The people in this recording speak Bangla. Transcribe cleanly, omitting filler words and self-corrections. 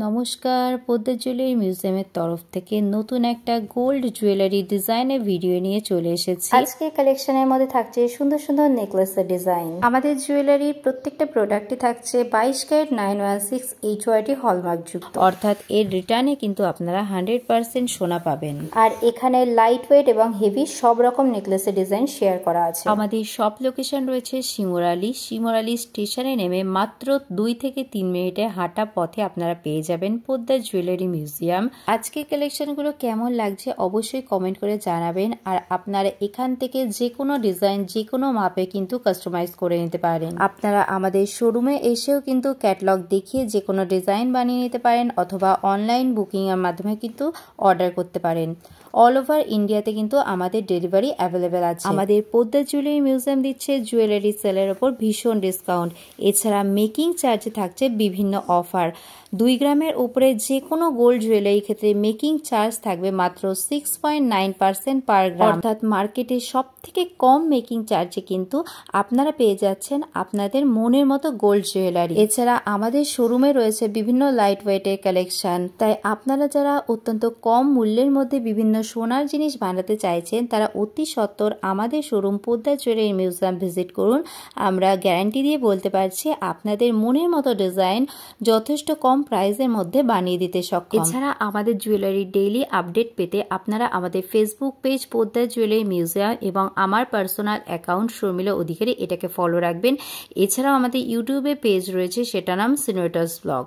নমস্কার, পদ্মা জুয়েলারি মিউজিয়ামের তরফ থেকে নতুন একটা গোল্ড জুয়েলারি ডিজাইনের ভিডিও নিয়ে চলে এসেছি। আজকে কালেকশনের মধ্যে থাকছে সুন্দর সুন্দর নেকলেসের ডিজাইন। আমাদের জুয়েলারির প্রত্যেকটা প্রোডাক্টই থাকছে 22 ক্যারেট 916 HYT হলমার্ক যুক্ত, অর্থাৎ এর রিটার্নে কিন্তু আপনারা 100% সোনা পাবেন। আর এখানে লাইট ওয়েট এবং হেভি সব রকম নেকলেসের ডিজাইন শেয়ার করা আছে। আমাদের সব লোকেশন রয়েছে শিমুরালি স্টেশনে নেমে মাত্র 2 থেকে 3 মিনিটে হাঁটা পথে আপনারা পেয়ে যাবেন পদ্মা জুয়েলারি মিউজিয়াম। আজকের কালেকশনগুলো কেমন লাগছে অবশ্যই কমেন্ট করে জানাবেন। আর আপনারা এখান থেকে যে কোনো ডিজাইন যে কোনো মাপে কিন্তু কাস্টমাইজ করে নিতে পারেন। আপনারা আমাদের শোরুমে এসেও কিন্তু ক্যাটালগ দেখিয়ে যে কোনো ডিজাইন বানিয়ে নিতে পারেন, অথবা অনলাইন বুকিং এর মাধ্যমে কিন্তু অর্ডার করতে পারেন। অল ওভার ইন্ডিয়াতে কিন্তু আমাদের ডেলিভারি অ্যাভেলেবেল আছে। আমাদের পদ্মা জুয়েলারি মিউজিয়াম দিচ্ছে জুয়েলারি সেলের ওপর ভীষণ ডিসকাউন্ট। এছাড়া মেকিং চার্জে থাকছে বিভিন্ন অফার। 2 গ্রামের উপরে যে কোনো গোল্ড জুয়েলারি ক্ষেত্রে মেকিং চার্জ থাকবে মাত্র 6.9% পার গ্রাম, অর্থাৎ মার্কেটে সব থেকে কম মেকিং চার্জে কিন্তু আপনারা পেয়ে যাচ্ছেন আপনাদের মনের মতো গোল্ড জুয়েলারি। এছাড়া আমাদের শোরুমে রয়েছে বিভিন্ন লাইট ওয়েটের কালেকশন, তাই আপনারা যারা অত্যন্ত কম মূল্যের মধ্যে বিভিন্ন সোনার জিনিস বানাতে চাইছেন তারা অতি সত্বর আমাদের showroom Padma jewellery museum visit করুন। আমরা গ্যারান্টি দিয়ে বলতে পারছি আপনাদের মনের মতো ডিজাইন যথেষ্ট কম প্রাইসের মধ্যে বানিয়ে দিতে সক্ষম। এছাড়া আমাদের জুয়েলারি ডেইলি আপডেট পেতে আপনারা আমাদের Facebook page Padma jewellery museum এবং আমার পার্সোনাল অ্যাকাউন্ট শর্মিলা অধিকারী এটাকে ফলো রাখবেন। এছাড়াও আমাদের ইউটিউবে পেজ রয়েছে, সেটার নাম সিনোটাস ব্লগ।